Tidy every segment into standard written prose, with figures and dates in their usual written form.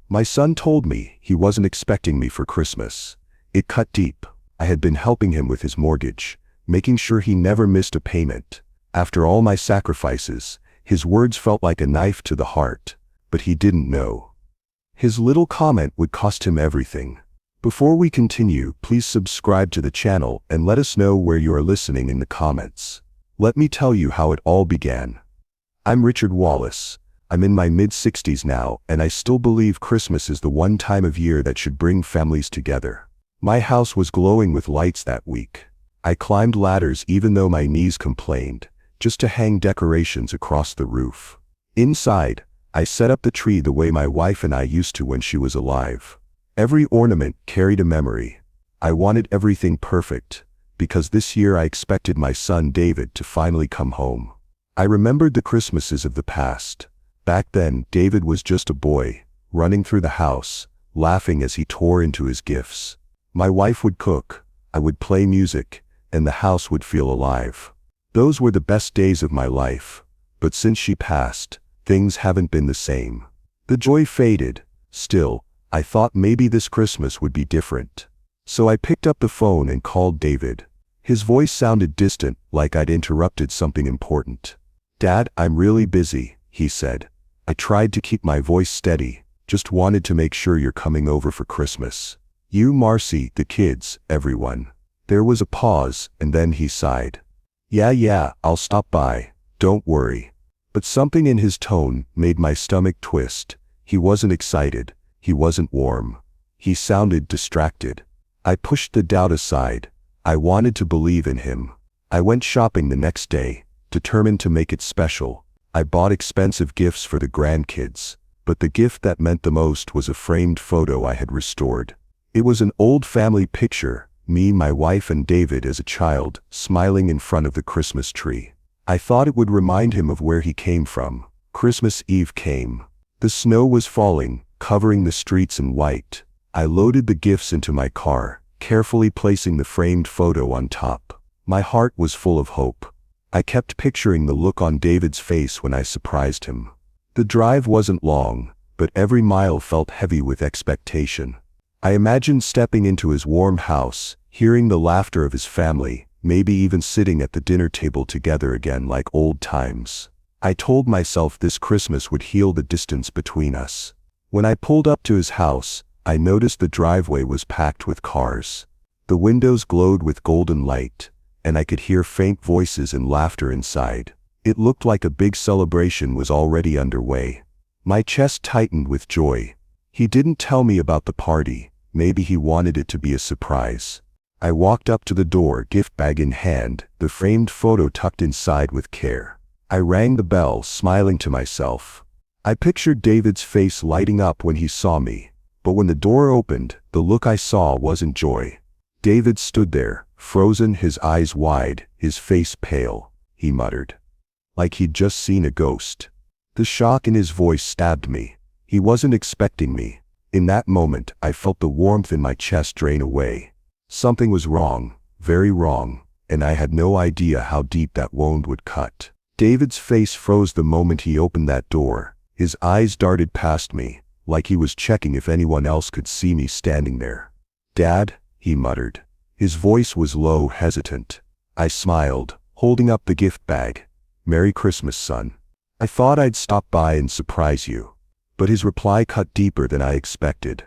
My son told me he wasn't expecting me for Christmas. It cut deep. I had been helping him with his mortgage, making sure he never missed a payment. After all my sacrifices, his words felt like a knife to the heart, but he didn't know. His little comment would cost him everything. Before we continue, please subscribe to the channel and let us know where you are listening in the comments. Let me tell you how it all began. I'm Richard Wallace. I'm in my mid-60s now, and I still believe Christmas is the one time of year that should bring families together. My house was glowing with lights that week. I climbed ladders even though my knees complained, just to hang decorations across the roof. Inside, I set up the tree the way my wife and I used to when she was alive. Every ornament carried a memory. I wanted everything perfect, because this year I expected my son David to finally come home. I remembered the Christmases of the past. Back then, David was just a boy, running through the house, laughing as he tore into his gifts. My wife would cook, I would play music, and the house would feel alive. Those were the best days of my life, but since she passed, things haven't been the same. The joy faded. Still, I thought maybe this Christmas would be different. So I picked up the phone and called David. His voice sounded distant, like I'd interrupted something important. "Dad, I'm really busy," he said. I tried to keep my voice steady, just wanted to make sure you're coming over for Christmas. You, Marcy, the kids, everyone. There was a pause, and then he sighed. Yeah, I'll stop by, don't worry." But something in his tone made my stomach twist. He wasn't excited, he wasn't warm. He sounded distracted. I pushed the doubt aside. I wanted to believe in him. I went shopping the next day, determined to make it special. I bought expensive gifts for the grandkids, but the gift that meant the most was a framed photo I had restored. It was an old family picture, me, my wife, and David as a child, smiling in front of the Christmas tree. I thought it would remind him of where he came from. Christmas Eve came. The snow was falling, covering the streets in white. I loaded the gifts into my car, carefully placing the framed photo on top. My heart was full of hope. I kept picturing the look on David's face when I surprised him. The drive wasn't long, but every mile felt heavy with expectation. I imagined stepping into his warm house, hearing the laughter of his family, maybe even sitting at the dinner table together again like old times. I told myself this Christmas would heal the distance between us. When I pulled up to his house, I noticed the driveway was packed with cars. The windows glowed with golden light, and I could hear faint voices and laughter inside. It looked like a big celebration was already underway. My chest tightened with joy. He didn't tell me about the party. Maybe he wanted it to be a surprise. I walked up to the door, gift bag in hand, the framed photo tucked inside with care. I rang the bell, smiling to myself. I pictured David's face lighting up when he saw me, but when the door opened, the look I saw wasn't joy. David stood there, frozen, his eyes wide, his face pale. He muttered, like he'd just seen a ghost. The shock in his voice stabbed me. He wasn't expecting me. In that moment, I felt the warmth in my chest drain away. Something was wrong, very wrong, and I had no idea how deep that wound would cut. David's face froze the moment he opened that door. His eyes darted past me, like he was checking if anyone else could see me standing there. "Dad," he muttered. His voice was low, hesitant. I smiled, holding up the gift bag. "Merry Christmas, son. I thought I'd stop by and surprise you." But his reply cut deeper than I expected.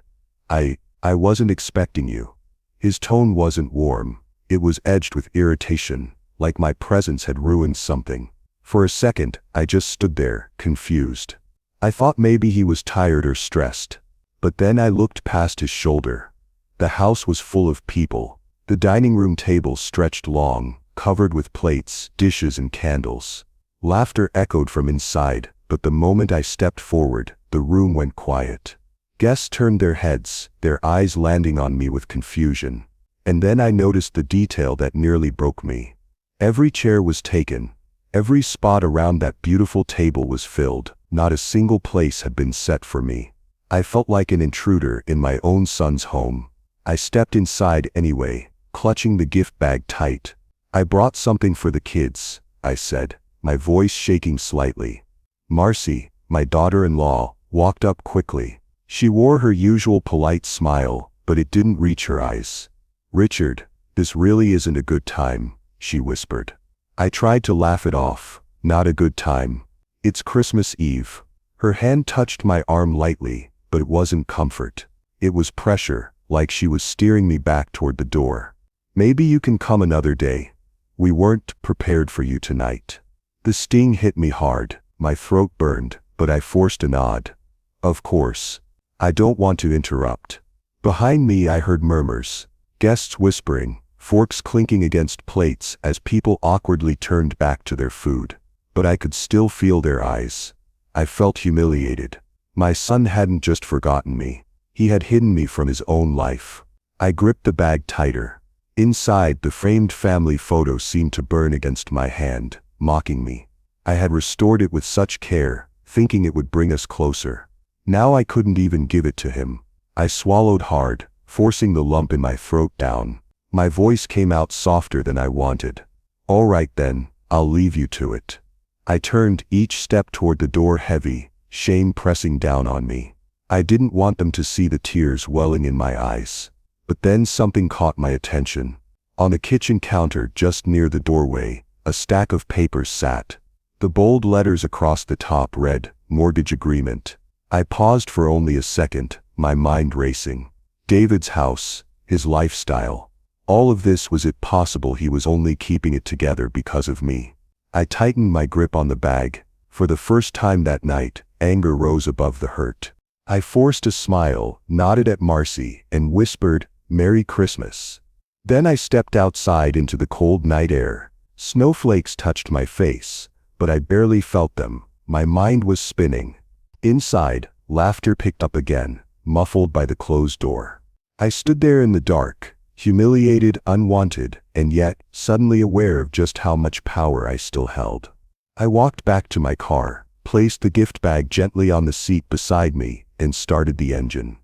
I wasn't expecting you." His tone wasn't warm. It was edged with irritation, like my presence had ruined something. For a second, I just stood there, confused. I thought maybe he was tired or stressed. But then I looked past his shoulder. The house was full of people. The dining room table stretched long, covered with plates, dishes, and candles. Laughter echoed from inside, but the moment I stepped forward, the room went quiet. Guests turned their heads, their eyes landing on me with confusion. And then I noticed the detail that nearly broke me. Every chair was taken. Every spot around that beautiful table was filled. Not a single place had been set for me. I felt like an intruder in my own son's home. I stepped inside anyway, clutching the gift bag tight. "I brought something for the kids," I said, my voice shaking slightly. Marcy, my daughter-in-law, walked up quickly. She wore her usual polite smile, but it didn't reach her eyes. "Richard, this really isn't a good time," she whispered. I tried to laugh it off. "Not a good time. It's Christmas Eve." Her hand touched my arm lightly, but it wasn't comfort. It was pressure, like she was steering me back toward the door. "Maybe you can come another day. We weren't prepared for you tonight." The sting hit me hard. My throat burned, but I forced a nod. "Of course. I don't want to interrupt." Behind me I heard murmurs, guests whispering, forks clinking against plates as people awkwardly turned back to their food. But I could still feel their eyes. I felt humiliated. My son hadn't just forgotten me. He had hidden me from his own life. I gripped the bag tighter. Inside, the framed family photo seemed to burn against my hand, mocking me. I had restored it with such care, thinking it would bring us closer. Now I couldn't even give it to him. I swallowed hard, forcing the lump in my throat down. My voice came out softer than I wanted. "All right then, I'll leave you to it." I turned, each step toward the door heavy, shame pressing down on me. I didn't want them to see the tears welling in my eyes. But then something caught my attention. On the kitchen counter just near the doorway, a stack of papers sat. The bold letters across the top read, "Mortgage Agreement." I paused for only a second, my mind racing. David's house, his lifestyle. All of this, was it possible he was only keeping it together because of me? I tightened my grip on the bag. For the first time that night, anger rose above the hurt. I forced a smile, nodded at Marcy, and whispered, "Merry Christmas." Then I stepped outside into the cold night air. Snowflakes touched my face, but I barely felt them. My mind was spinning. Inside, laughter picked up again, muffled by the closed door. I stood there in the dark, humiliated, unwanted, and yet suddenly aware of just how much power I still held. I walked back to my car, placed the gift bag gently on the seat beside me, and started the engine.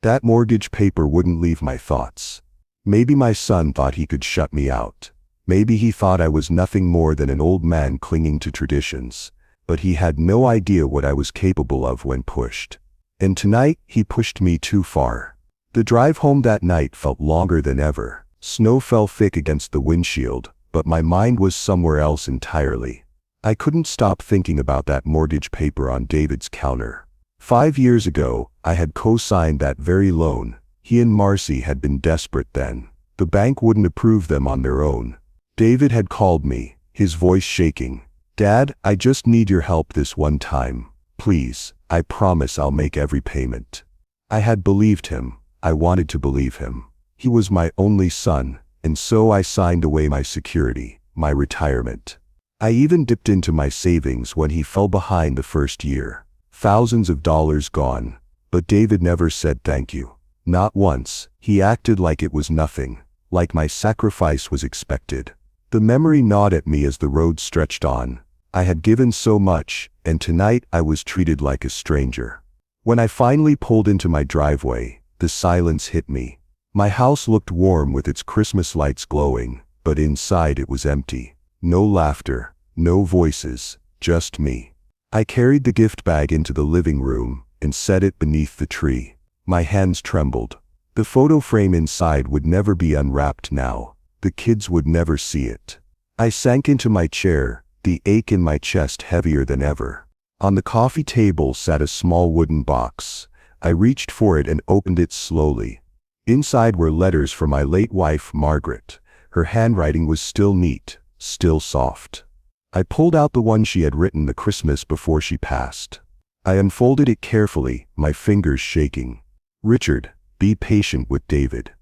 That mortgage paper wouldn't leave my thoughts. Maybe my son thought he could shut me out. Maybe he thought I was nothing more than an old man clinging to traditions. But he had no idea what I was capable of when pushed. And tonight, he pushed me too far. The drive home that night felt longer than ever. Snow fell thick against the windshield, but my mind was somewhere else entirely. I couldn't stop thinking about that mortgage paper on David's counter. 5 years ago, I had co-signed that very loan. He and Marcy had been desperate then. The bank wouldn't approve them on their own. David had called me, his voice shaking. "Dad, I just need your help this one time. Please, I promise I'll make every payment." I had believed him. I wanted to believe him. He was my only son, and so I signed away my security, my retirement. I even dipped into my savings when he fell behind the first year. Thousands of dollars gone. But David never said thank you. Not once. He acted like it was nothing, like my sacrifice was expected. The memory gnawed at me as the road stretched on. I had given so much, and tonight I was treated like a stranger. When I finally pulled into my driveway, the silence hit me. My house looked warm with its Christmas lights glowing, but inside it was empty. No laughter, no voices, just me. I carried the gift bag into the living room and set it beneath the tree. My hands trembled. The photo frame inside would never be unwrapped now. The kids would never see it. I sank into my chair, the ache in my chest heavier than ever. On the coffee table sat a small wooden box. I reached for it and opened it slowly. Inside were letters from my late wife, Margaret. Her handwriting was still neat, still soft. I pulled out the one she had written the Christmas before she passed. I unfolded it carefully, my fingers shaking. "Richard, be patient with David.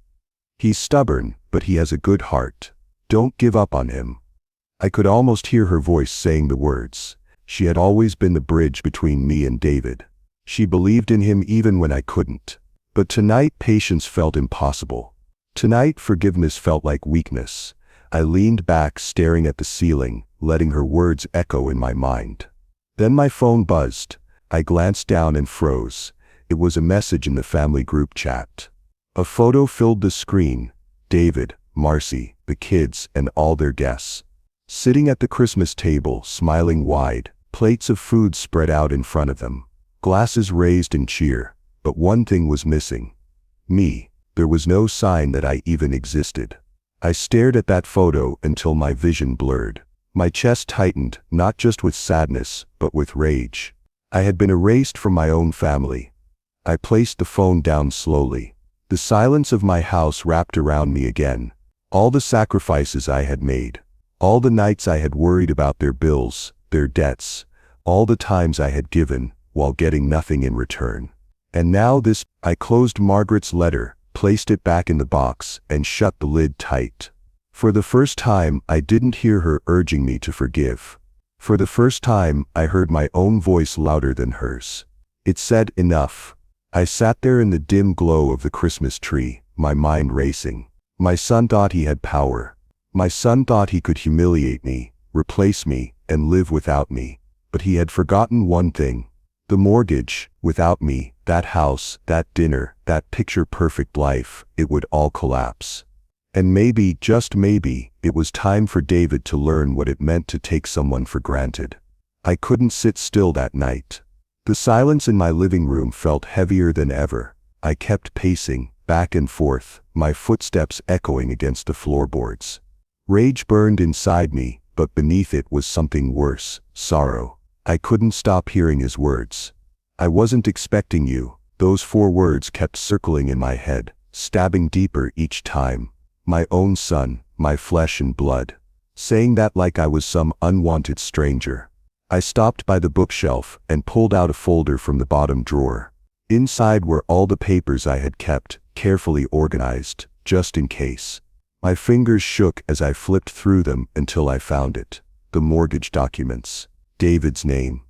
He's stubborn, but he has a good heart. Don't give up on him." I could almost hear her voice saying the words. She had always been the bridge between me and David. She believed in him even when I couldn't. But tonight patience felt impossible. Tonight forgiveness felt like weakness. I leaned back, staring at the ceiling, letting her words echo in my mind. Then my phone buzzed. I glanced down and froze. It was a message in the family group chat. A photo filled the screen. David, Marcy, the kids, and all their guests. Sitting at the Christmas table, smiling wide, plates of food spread out in front of them. Glasses raised in cheer. but one thing was missing. Me. There was no sign that I even existed. I stared at that photo until my vision blurred. My chest tightened, not just with sadness, but with rage. I had been erased from my own family. I placed the phone down slowly. The silence of my house wrapped around me again. All the sacrifices I had made. All the nights I had worried about their bills, their debts. All the times I had given, while getting nothing in return. And now this. I closed Margaret's letter, placed it back in the box, and shut the lid tight. For the first time, I didn't hear her urging me to forgive. For the first time, I heard my own voice louder than hers. It said, "Enough." I sat there in the dim glow of the Christmas tree, my mind racing. My son thought he had power. My son thought he could humiliate me, replace me, and live without me. But he had forgotten one thing. The mortgage. Without me, that house, that dinner, that picture-perfect life, it would all collapse. And maybe, just maybe, it was time for David to learn what it meant to take someone for granted. I couldn't sit still that night. The silence in my living room felt heavier than ever. I kept pacing, back and forth, my footsteps echoing against the floorboards. Rage burned inside me, but beneath it was something worse, sorrow. I couldn't stop hearing his words. "I wasn't expecting you." Those 4 words kept circling in my head, stabbing deeper each time. My own son, my flesh and blood. Saying that like I was some unwanted stranger. I stopped by the bookshelf and pulled out a folder from the bottom drawer. Inside were all the papers I had kept, carefully organized, just in case. My fingers shook as I flipped through them until I found it. The mortgage documents. David's name.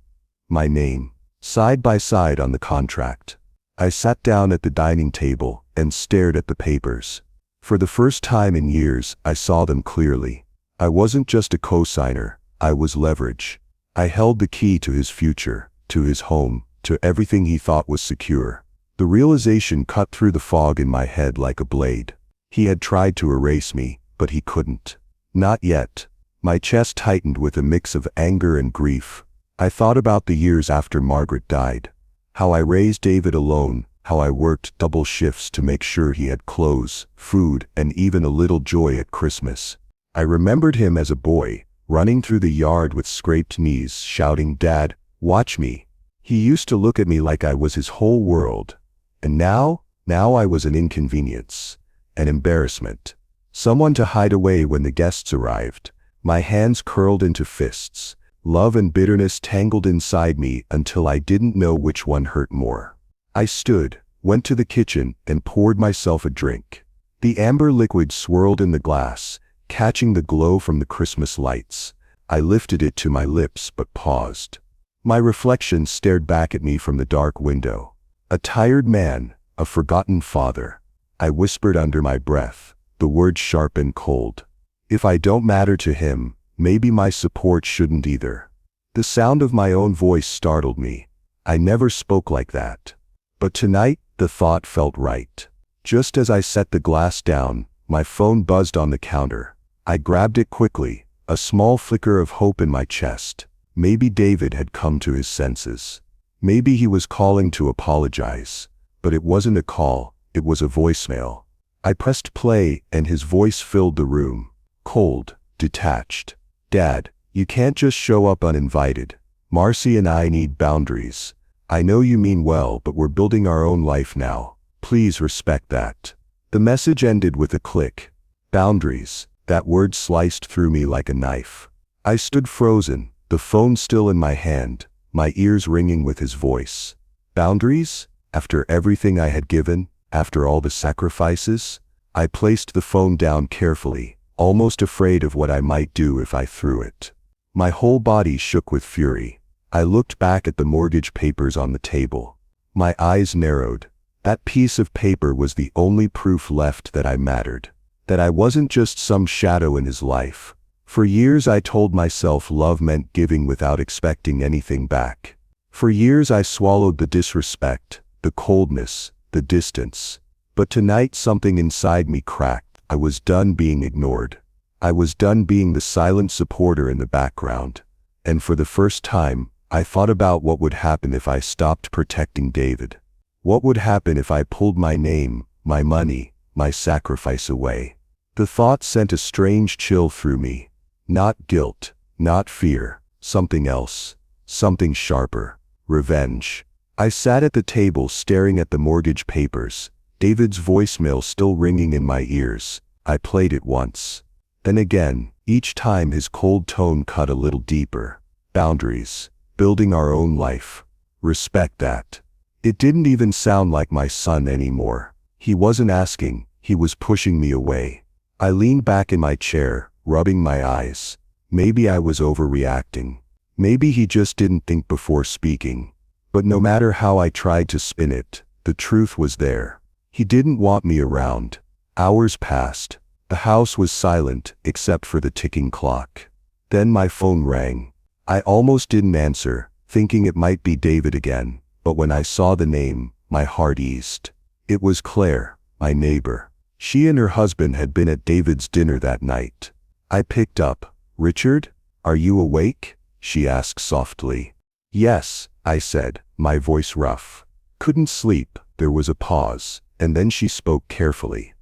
My name. Side by side on the contract. I sat down at the dining table and stared at the papers. For the first time in years, I saw them clearly. I wasn't just a co-signer, I was leverage. I held the key to his future, to his home, to everything he thought was secure. The realization cut through the fog in my head like a blade. He had tried to erase me, but he couldn't. Not yet. My chest tightened with a mix of anger and grief. I thought about the years after Margaret died. How I raised David alone, how I worked double shifts to make sure he had clothes, food, and even a little joy at Christmas. I remembered him as a boy, running through the yard with scraped knees, shouting, "Dad, watch me." He used to look at me like I was his whole world. And now I was an inconvenience, an embarrassment, someone to hide away when the guests arrived. My hands curled into fists, love and bitterness tangled inside me until I didn't know which one hurt more. I stood, went to the kitchen, and poured myself a drink. The amber liquid swirled in the glass, catching the glow from the Christmas lights. I lifted it to my lips but paused. My reflection stared back at me from the dark window. A tired man, a forgotten father. I whispered under my breath, the words sharp and cold. If I don't matter to him, maybe my support shouldn't either. The sound of my own voice startled me. I never spoke like that. But tonight, the thought felt right. Just as I set the glass down, my phone buzzed on the counter. I grabbed it quickly, a small flicker of hope in my chest. Maybe David had come to his senses. Maybe he was calling to apologize. But it wasn't a call, it was a voicemail. I pressed play, and his voice filled the room. Cold, detached. "Dad, you can't just show up uninvited. Marcy and I need boundaries. I know you mean well, but we're building our own life now. Please respect that." The message ended with a click. Boundaries. That word sliced through me like a knife. I stood frozen, the phone still in my hand, my ears ringing with his voice. Boundaries? After everything I had given, after all the sacrifices? I placed the phone down carefully, almost afraid of what I might do if I threw it. My whole body shook with fury. I looked back at the mortgage papers on the table. My eyes narrowed. That piece of paper was the only proof left that I mattered. That I wasn't just some shadow in his life. For years I told myself love meant giving without expecting anything back. For years I swallowed the disrespect, the coldness, the distance. But tonight something inside me cracked. I was done being ignored. I was done being the silent supporter in the background. And for the first time, I thought about what would happen if I stopped protecting David. What would happen if I pulled my name, my money, my sacrifice away? The thought sent a strange chill through me. Not guilt, not fear, something else, something sharper. Revenge. I sat at the table staring at the mortgage papers, David's voicemail still ringing in my ears. I played it once. Then again, each time his cold tone cut a little deeper. Boundaries. Building our own life. Respect that. It didn't even sound like my son anymore. He wasn't asking, he was pushing me away. I leaned back in my chair, rubbing my eyes. Maybe I was overreacting. Maybe he just didn't think before speaking. But no matter how I tried to spin it, the truth was there. He didn't want me around. Hours passed. The house was silent except for the ticking clock. Then my phone rang. I almost didn't answer, thinking it might be David again, but when I saw the name, my heart eased. It was Claire, my neighbor. She and her husband had been at David's dinner that night. I picked up. "Richard, are you awake?" she asked softly. "Yes," I said, my voice rough. "Couldn't sleep." There was a pause, and then she spoke carefully.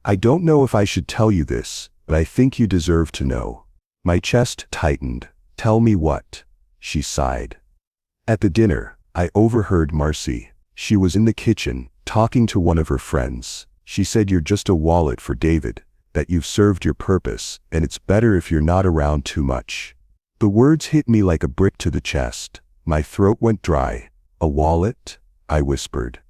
"I don't know if I should tell you this, but I think you deserve to know." My chest tightened. "Tell me what?" She sighed. At the dinner, I overheard Marcy. She was in the kitchen, talking to one of her friends. She said, "You're just a wallet for David, that you've served your purpose, and it's better if you're not around too much." The words hit me like a brick to the chest. My throat went dry. "A wallet?" I whispered.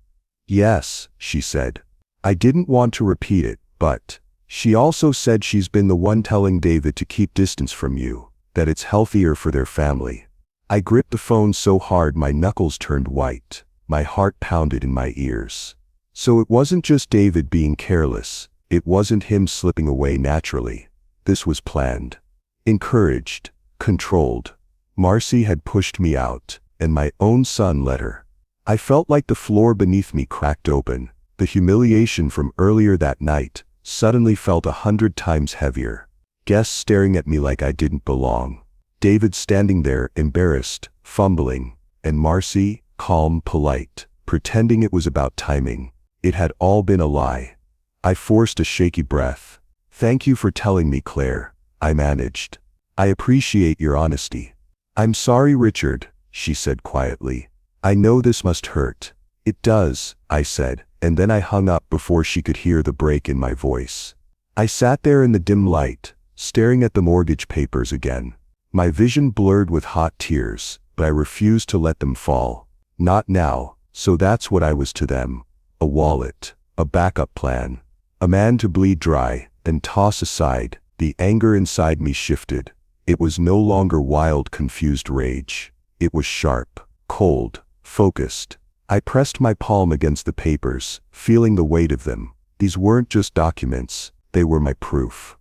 "Yes," she said. I didn't want to repeat it, but she also said she's been the one telling David to keep distance from you, that it's healthier for their family. I gripped the phone so hard my knuckles turned white. My heart pounded in my ears. So it wasn't just David being careless. It wasn't him slipping away naturally. This was planned. Encouraged. Controlled. Marcy had pushed me out, and my own son let her. I felt like the floor beneath me cracked open. The humiliation from earlier that night suddenly felt 100 times heavier. Guests staring at me like I didn't belong. David standing there, embarrassed, fumbling, and Marcy, calm, polite, pretending it was about timing. It had all been a lie. I forced a shaky breath. "Thank you for telling me, Claire," I managed. "I appreciate your honesty." "I'm sorry, Richard," she said quietly. "I know this must hurt." "It does," I said, and then I hung up before she could hear the break in my voice. I sat there in the dim light, staring at the mortgage papers again. My vision blurred with hot tears, but I refused to let them fall. Not now. So that's what I was to them. A wallet, a backup plan, a man to bleed dry, then toss aside. The anger inside me shifted. It was no longer wild, confused rage. It was sharp, cold, focused. I pressed my palm against the papers, feeling the weight of them. These weren't just documents, they were my proof.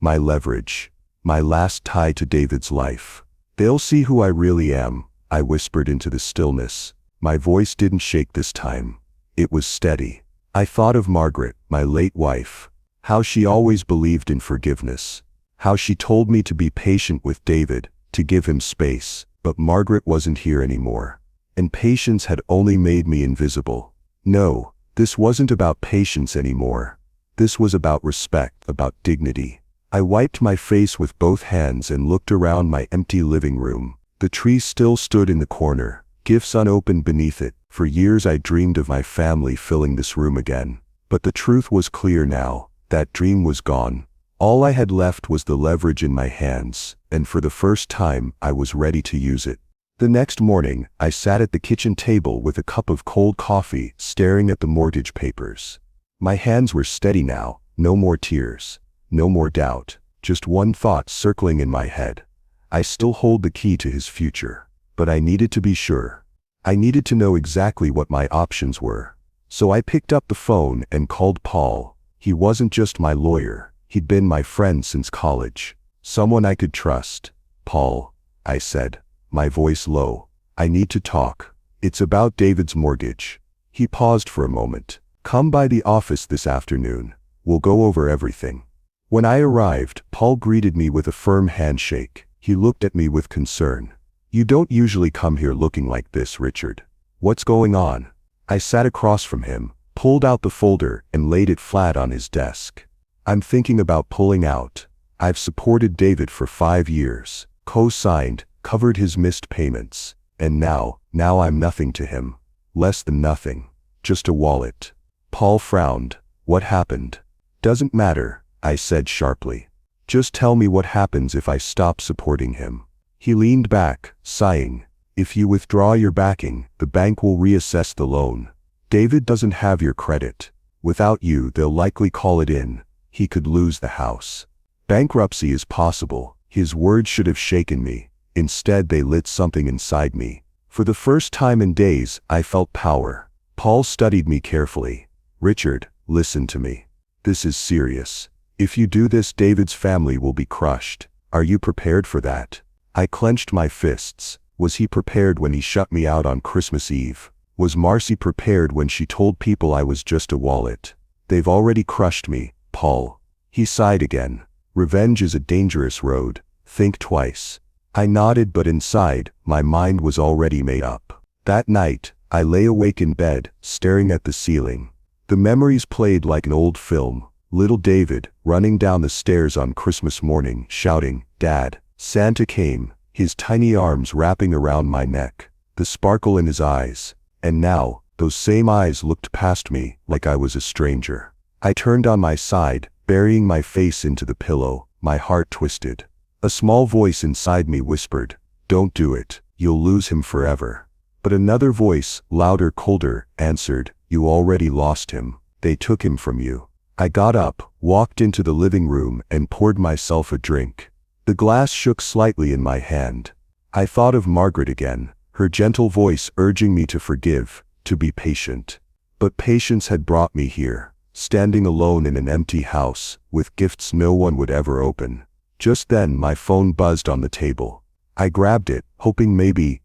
My leverage. My last tie to David's life. "They'll see who I really am," I whispered into the stillness. My voice didn't shake this time. It was steady. I thought of Margaret, my late wife. How she always believed in forgiveness. How she told me to be patient with David, to give him space. But Margaret wasn't here anymore. And patience had only made me invisible. No, this wasn't about patience anymore. This was about respect, about dignity. I wiped my face with both hands and looked around my empty living room. The tree still stood in the corner, gifts unopened beneath it. For years I dreamed of my family filling this room again. But the truth was clear now. That dream was gone. All I had left was the leverage in my hands, and for the first time, I was ready to use it. The next morning, I sat at the kitchen table with a cup of cold coffee, staring at the mortgage papers. My hands were steady now, no more tears. No more doubt, just one thought circling in my head. I still hold the key to his future, but I needed to be sure. I needed to know exactly what my options were. So I picked up the phone and called Paul. He wasn't just my lawyer, he'd been my friend since college. Someone I could trust. "Paul," I said, my voice low, "I need to talk. It's about David's mortgage." He paused for a moment. "Come by the office this afternoon. We'll go over everything." When I arrived, Paul greeted me with a firm handshake. He looked at me with concern. "You don't usually come here looking like this, Richard. What's going on?" I sat across from him, pulled out the folder, and laid it flat on his desk. I'm thinking about pulling out. I've supported David for 5 years, co-signed, covered his missed payments, and now I'm nothing to him. Less than nothing. Just a wallet. Paul frowned. What happened? Doesn't matter, I said sharply. Just tell me what happens if I stop supporting him. He leaned back, sighing. If you withdraw your backing, the bank will reassess the loan. David doesn't have your credit. Without you, they'll likely call it in. He could lose the house. Bankruptcy is possible. His words should have shaken me. Instead, they lit something inside me. For the first time in days, I felt power. Paul studied me carefully. Richard, listen to me. This is serious. If you do this, David's family will be crushed. Are you prepared for that? I clenched my fists. Was he prepared when he shut me out on Christmas Eve? Was Marcy prepared when she told people I was just a wallet? They've already crushed me, Paul. He sighed again. Revenge is a dangerous road. Think twice. I nodded, but inside, my mind was already made up. That night, I lay awake in bed, staring at the ceiling. The memories played like an old film. Little David, running down the stairs on Christmas morning, shouting, "Dad." Santa came, his tiny arms wrapping around my neck, the sparkle in his eyes. And now, those same eyes looked past me like I was a stranger. I turned on my side, burying my face into the pillow, my heart twisted. A small voice inside me whispered, "Don't do it, you'll lose him forever." But another voice, louder, colder, answered, "You already lost him. They took him from you." I got up, walked into the living room, and poured myself a drink. The glass shook slightly in my hand. I thought of Margaret again, her gentle voice urging me to forgive, to be patient. But patience had brought me here, standing alone in an empty house, with gifts no one would ever open. Just then my phone buzzed on the table. I grabbed it, hoping maybe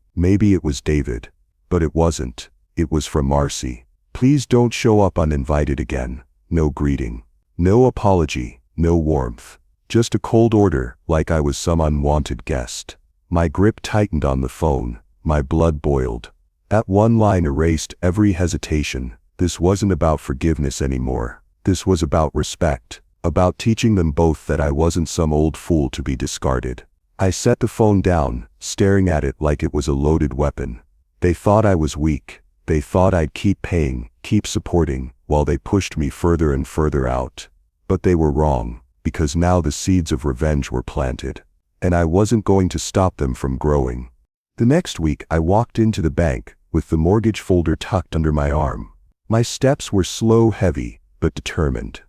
it was David. But it wasn't. It was from Marcy. "Please don't show up uninvited again." No greeting. No apology. No warmth. Just a cold order, like I was some unwanted guest. My grip tightened on the phone. My blood boiled. That one line erased every hesitation. This wasn't about forgiveness anymore. This was about respect. About teaching them both that I wasn't some old fool to be discarded. I set the phone down, staring at it like it was a loaded weapon. They thought I was weak. They thought I'd keep paying, keep supporting, while they pushed me further and further out. But they were wrong, because now the seeds of revenge were planted. And I wasn't going to stop them from growing. The next week I walked into the bank, with the mortgage folder tucked under my arm. My steps were slow, heavy, but determined.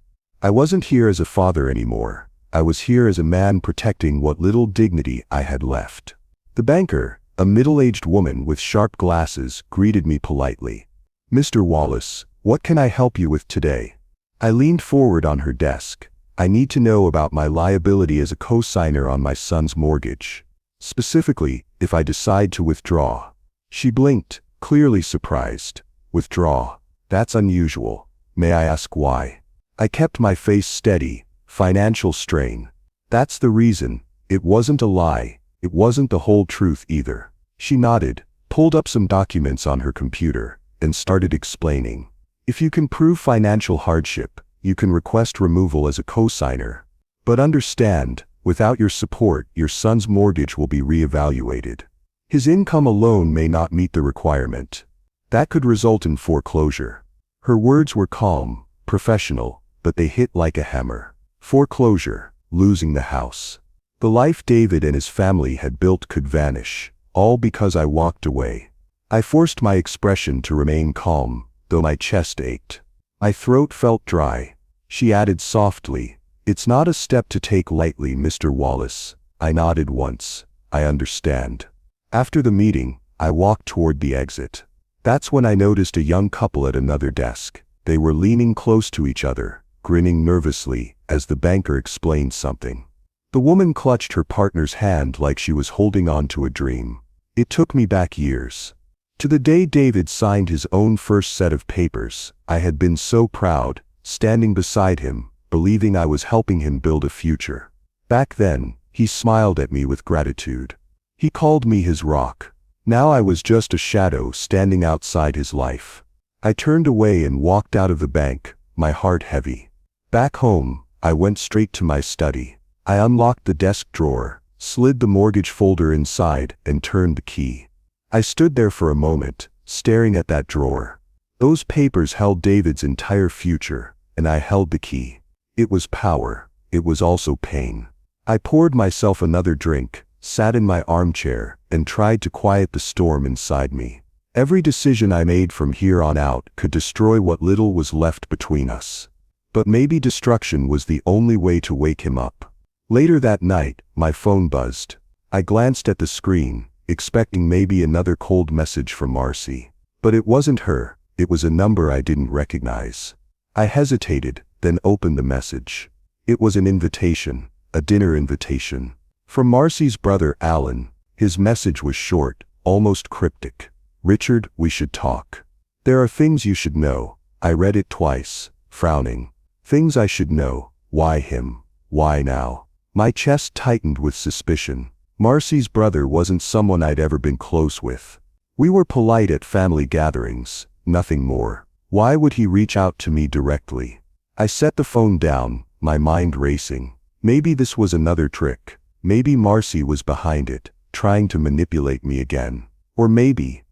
I wasn't here as a father anymore. I was here as a man protecting what little dignity I had left. The banker, a middle-aged woman with sharp glasses, greeted me politely. "Mr. Wallace, what can I help you with today?" I leaned forward on her desk. "I need to know about my liability as a co-signer on my son's mortgage. Specifically, if I decide to withdraw." She blinked, clearly surprised. "Withdraw? That's unusual. May I ask why?" I kept my face steady. "Financial strain. That's the reason." It wasn't a lie. It wasn't the whole truth either. She nodded, pulled up some documents on her computer, and started explaining. "If you can prove financial hardship, you can request removal as a co-signer. But understand, without your support, your son's mortgage will be reevaluated. His income alone may not meet the requirement. That could result in foreclosure." Her words were calm, professional, but they hit like a hammer. Foreclosure, losing the house. The life David and his family had built could vanish, all because I walked away. I forced my expression to remain calm, though my chest ached. My throat felt dry. She added softly, "It's not a step to take lightly, Mr. Wallace." I nodded once. "I understand." After the meeting, I walked toward the exit. That's when I noticed a young couple at another desk. They were leaning close to each other, grinning nervously, as the banker explained something. The woman clutched her partner's hand like she was holding on to a dream. It took me back years. To the day David signed his own first set of papers. I had been so proud, standing beside him, believing I was helping him build a future. Back then, he smiled at me with gratitude. He called me his rock. Now I was just a shadow standing outside his life. I turned away and walked out of the bank, my heart heavy. Back home, I went straight to my study. I unlocked the desk drawer, slid the mortgage folder inside, and turned the key. I stood there for a moment, staring at that drawer. Those papers held David's entire future, and I held the key. It was power. It was also pain. I poured myself another drink, sat in my armchair, and tried to quiet the storm inside me. Every decision I made from here on out could destroy what little was left between us. But maybe destruction was the only way to wake him up. Later that night, my phone buzzed. I glanced at the screen, expecting maybe another cold message from Marcy. But it wasn't her. It was a number I didn't recognize. I hesitated, then opened the message. It was an invitation, a dinner invitation. From Marcy's brother Alan. His message was short, almost cryptic. "Richard, we should talk. There are things you should know." I read it twice, frowning. Things I should know. Why him? Why now? My chest tightened with suspicion. Marcy's brother wasn't someone I'd ever been close with. We were polite at family gatherings, nothing more. Why would he reach out to me directly? I set the phone down, my mind racing. Maybe this was another trick. Maybe Marcy was behind it, trying to manipulate me again. Or maybe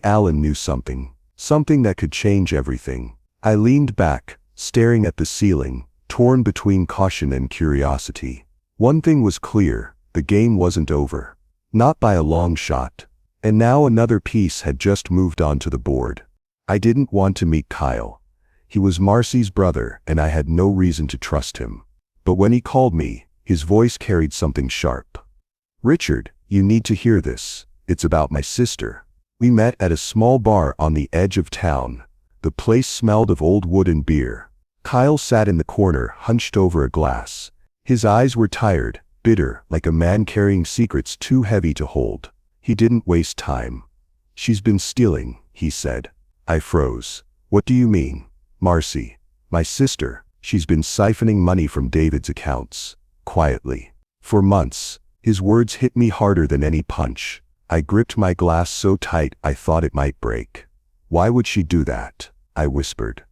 Alan knew something that could change everything. I leaned back, staring at the ceiling, torn between caution and curiosity. One thing was clear, the game wasn't over. Not by a long shot. And now another piece had just moved onto the board. I didn't want to meet Kyle. He was Marcy's brother, and I had no reason to trust him. But when he called me, his voice carried something sharp. "Richard, you need to hear this. It's about my sister." We met at a small bar on the edge of town. The place smelled of old wood and beer. Kyle sat in the corner, hunched over a glass. His eyes were tired, bitter, like a man carrying secrets too heavy to hold. He didn't waste time. "She's been stealing," he said. I froze. "What do you mean?" "Marcy, my sister, she's been siphoning money from David's accounts. Quietly. For months." His words hit me harder than any punch. I gripped my glass so tight I thought it might break. "Why would she do that?" I whispered.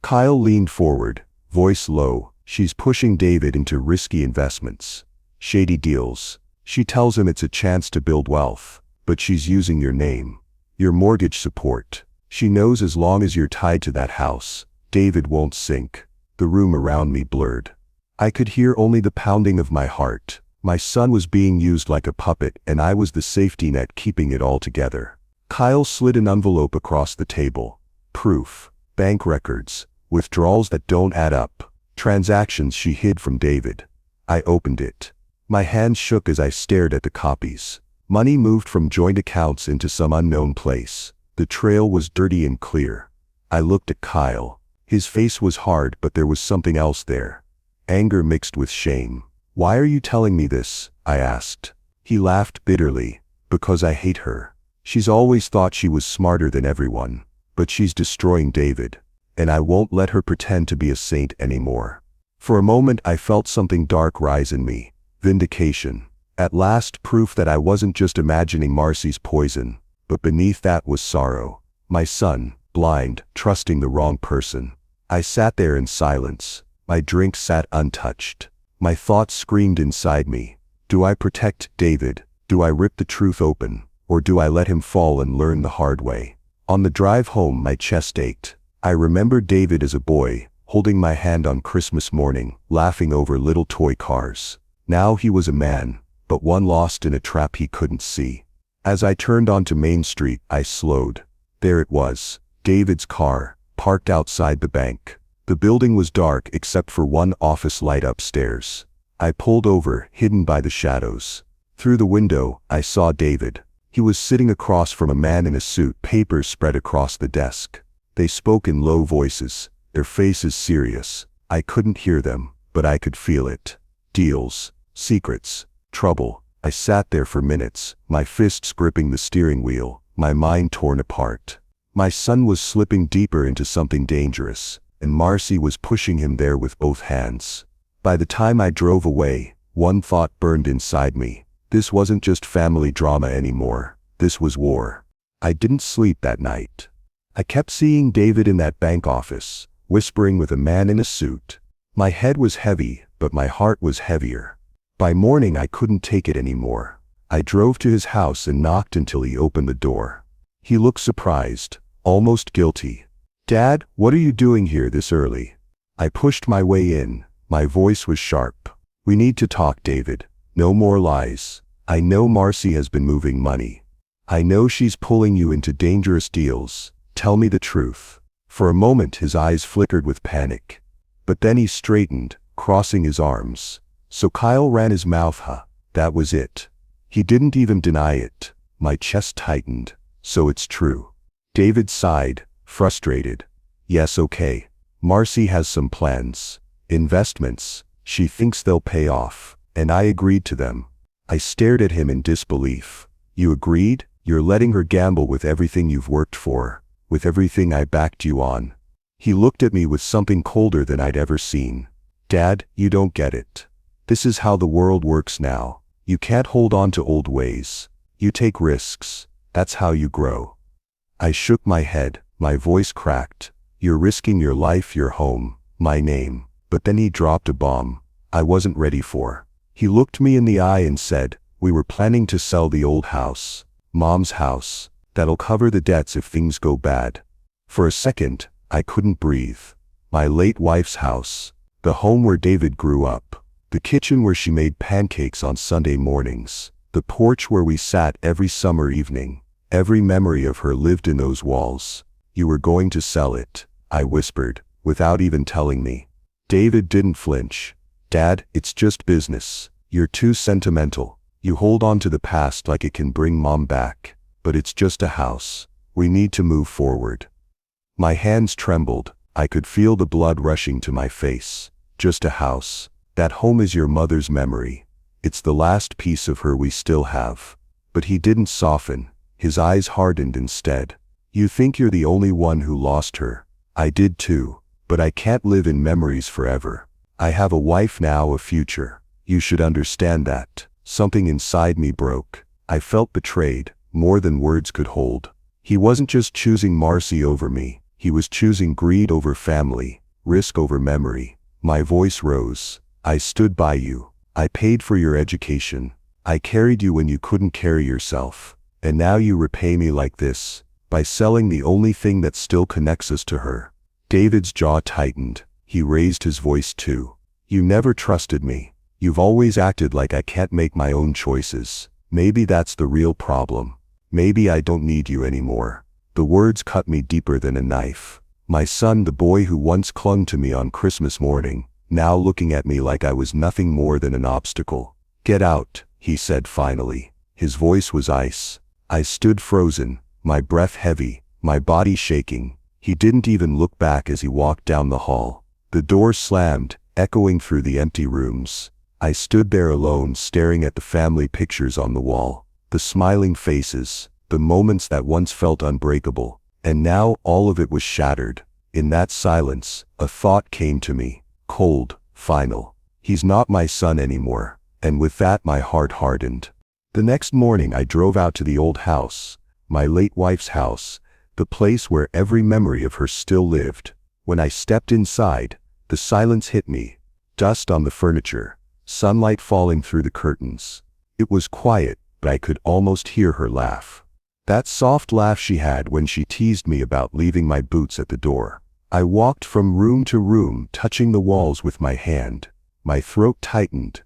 Kyle leaned forward, voice low. "She's pushing David into risky investments. Shady deals. She tells him it's a chance to build wealth. But she's using your name. Your mortgage support. She knows as long as you're tied to that house, David won't sink." The room around me blurred. I could hear only the pounding of my heart. My son was being used like a puppet, and I was the safety net keeping it all together. Kyle slid an envelope across the table. Proof. Bank records. Withdrawals that don't add up. Transactions she hid from David. I opened it. My hands shook as I stared at the copies. Money moved from joint accounts into some unknown place. The trail was dirty and clear. I looked at Kyle. His face was hard, but there was something else there. Anger mixed with shame. "Why are you telling me this?" I asked. He laughed bitterly. "Because I hate her. She's always thought she was smarter than everyone. But she's destroying David. And I won't let her pretend to be a saint anymore." For a moment I felt something dark rise in me. Vindication. At last, proof that I wasn't just imagining Marcy's poison. But beneath that was sorrow. My son, blind, trusting the wrong person. I sat there in silence. My drink sat untouched. My thoughts screamed inside me. Do I protect David? Do I rip the truth open? Or do I let him fall and learn the hard way? On the drive home, my chest ached. I remembered David as a boy, holding my hand on Christmas morning, laughing over little toy cars. Now he was a man, but one lost in a trap he couldn't see. As I turned onto Main Street, I slowed. There it was, David's car, parked outside the bank. The building was dark except for one office light upstairs. I pulled over, hidden by the shadows. Through the window, I saw David. He was sitting across from a man in a suit, papers spread across the desk. They spoke in low voices, their faces serious. I couldn't hear them, but I could feel it. Deals, secrets, trouble. I sat there for minutes, my fists gripping the steering wheel, my mind torn apart. My son was slipping deeper into something dangerous, and Marcy was pushing him there with both hands. By the time I drove away, one thought burned inside me. This wasn't just family drama anymore. This was war. I didn't sleep that night. I kept seeing David in that bank office, whispering with a man in a suit. My head was heavy, but my heart was heavier. By morning I couldn't take it anymore. I drove to his house and knocked until he opened the door. He looked surprised, almost guilty. "Dad, what are you doing here this early?" I pushed my way in. My voice was sharp. "We need to talk, David. No more lies. I know Marcy has been moving money. I know she's pulling you into dangerous deals. Tell me the truth." For a moment his eyes flickered with panic. But then he straightened, crossing his arms. "So Kyle ran his mouth, huh? That was it." He didn't even deny it. My chest tightened. "So it's true." David sighed, frustrated. "Yes, okay. Marcy has some plans. Investments. She thinks they'll pay off. And I agreed to them." I stared at him in disbelief. "You agreed? You're letting her gamble with everything you've worked for, with everything I backed you on." He looked at me with something colder than I'd ever seen. "Dad, you don't get it. This is how the world works now. You can't hold on to old ways. You take risks. That's how you grow." I shook my head, my voice cracked. "You're risking your life, your home, my name." But then he dropped a bomb I wasn't ready for. He looked me in the eye and said, "We were planning to sell the old house, Mom's house. That'll cover the debts if things go bad." For a second, I couldn't breathe. My late wife's house, the home where David grew up, the kitchen where she made pancakes on Sunday mornings, the porch where we sat every summer evening. Every memory of her lived in those walls. "You were going to sell it," I whispered, without even telling me. David didn't flinch. "Dad, it's just business. You're too sentimental. You hold on to the past like it can bring Mom back. But it's just a house. We need to move forward." My hands trembled. I could feel the blood rushing to my face. "Just a house. That home is your mother's memory. It's the last piece of her we still have." But he didn't soften. His eyes hardened instead. "You think you're the only one who lost her. I did too. But I can't live in memories forever. I have a wife now, a future. You should understand that." Something inside me broke. I felt betrayed, more than words could hold. He wasn't just choosing Marcy over me. He was choosing greed over family, risk over memory. My voice rose. "I stood by you. I paid for your education. I carried you when you couldn't carry yourself. And now you repay me like this, by selling the only thing that still connects us to her." David's jaw tightened. He raised his voice too. "You never trusted me. You've always acted like I can't make my own choices. Maybe that's the real problem. Maybe I don't need you anymore." The words cut me deeper than a knife. My son, the boy who once clung to me on Christmas morning, now looking at me like I was nothing more than an obstacle. "Get out," he said finally. His voice was ice. I stood frozen, my breath heavy, my body shaking. He didn't even look back as he walked down the hall. The door slammed, echoing through the empty rooms. I stood there alone, staring at the family pictures on the wall, the smiling faces, the moments that once felt unbreakable. And now all of it was shattered. In that silence, a thought came to me, cold, final. He's not my son anymore. And with that my heart hardened. The next morning I drove out to the old house, my late wife's house, the place where every memory of her still lived. When I stepped inside, the silence hit me. Dust on the furniture, sunlight falling through the curtains. It was quiet, but I could almost hear her laugh. That soft laugh she had when she teased me about leaving my boots at the door. I walked from room to room, touching the walls with my hand. My throat tightened.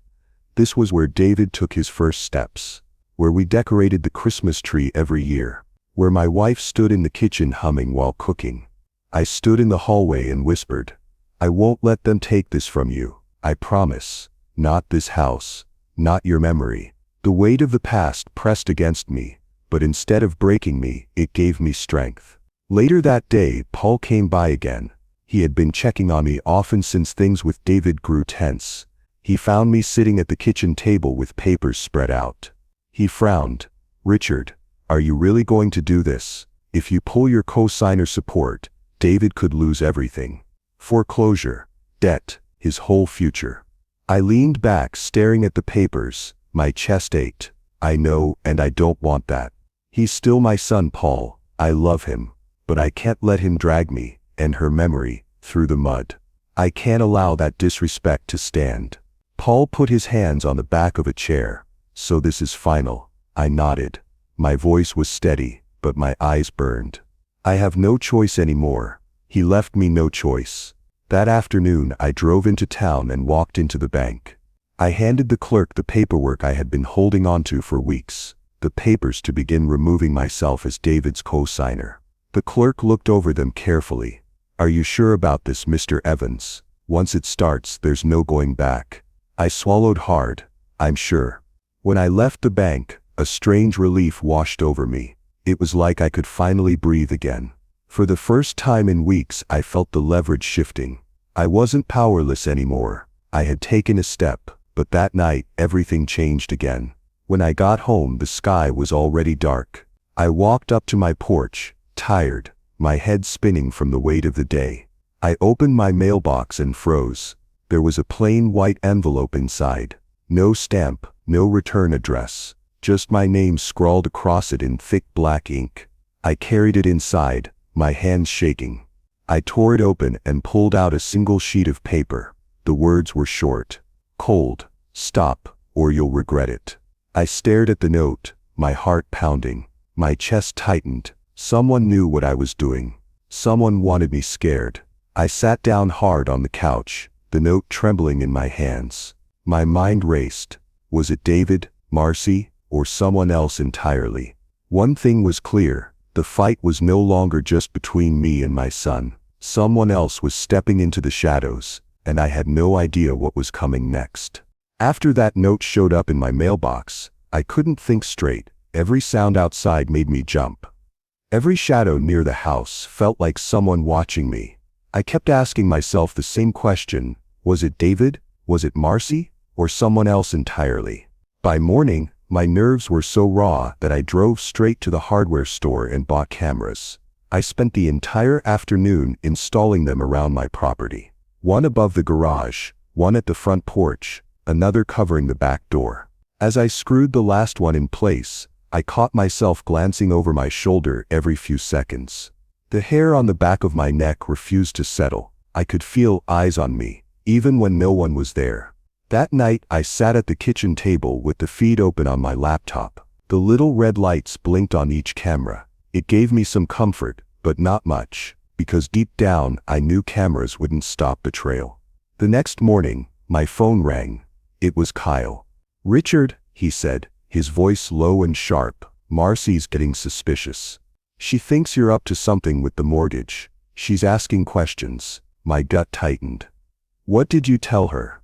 This was where David took his first steps, where we decorated the Christmas tree every year, where my wife stood in the kitchen humming while cooking. I stood in the hallway and whispered, "I won't let them take this from you, I promise. Not this house, not your memory." The weight of the past pressed against me, but instead of breaking me, it gave me strength. Later that day, Paul came by again. He had been checking on me often since things with David grew tense. He found me sitting at the kitchen table with papers spread out. He frowned. "Richard, are you really going to do this? If you pull your co-signer support, David could lose everything. Foreclosure, debt, his whole future." I leaned back, staring at the papers. My chest ached. "I know, and I don't want that. He's still my son, Paul. I love him. but I can't let him drag me, and her memory, through the mud. I can't allow that disrespect to stand. Paul put his hands on the back of a chair. So this is final. I nodded. My voice was steady, but my eyes burned. I have no choice anymore. He left me no choice. That afternoon I drove into town and walked into the bank. I handed the clerk the paperwork I had been holding onto for weeks, the papers to begin removing myself as David's co-signer. The clerk looked over them carefully. "Are you sure about this, Mr. Evans? Once it starts, there's no going back." I swallowed hard. "I'm sure." When I left the bank, a strange relief washed over me. It was like I could finally breathe again. For the first time in weeks, I felt the leverage shifting. I wasn't powerless anymore. I had taken a step, but that night, everything changed again. When I got home, the sky was already dark. I walked up to my porch, tired, my head spinning from the weight of the day. I opened my mailbox and froze. There was a plain white envelope inside. No stamp, no return address. Just my name scrawled across it in thick black ink. I carried it inside, my hands shaking. I tore it open and pulled out a single sheet of paper. The words were short. "Cold. Stop, or you'll regret it." I stared at the note, my heart pounding. My chest tightened. Someone knew what I was doing. Someone wanted me scared. I sat down hard on the couch, the note trembling in my hands. My mind raced. Was it David, Marcy, or someone else entirely? One thing was clear. The fight was no longer just between me and my son. Someone else was stepping into the shadows, and I had no idea what was coming next. After that note showed up in my mailbox, I couldn't think straight. Every sound outside made me jump. Every shadow near the house felt like someone watching me. I kept asking myself the same question. Was it David? Was it Marcy? Or someone else entirely? By morning, my nerves were so raw that I drove straight to the hardware store and bought cameras. I spent the entire afternoon installing them around my property. One above the garage, one at the front porch, another covering the back door. As I screwed the last one in place, I caught myself glancing over my shoulder every few seconds. The hair on the back of my neck refused to settle. I could feel eyes on me, even when no one was there. That night, I sat at the kitchen table with the feed open on my laptop. The little red lights blinked on each camera. It gave me some comfort, but not much, because deep down, I knew cameras wouldn't stop betrayal. The next morning, my phone rang. It was Kyle. "Richard," he said, his voice low and sharp, "Marcy's getting suspicious. She thinks you're up to something with the mortgage. She's asking questions." My gut tightened. "What did you tell her?"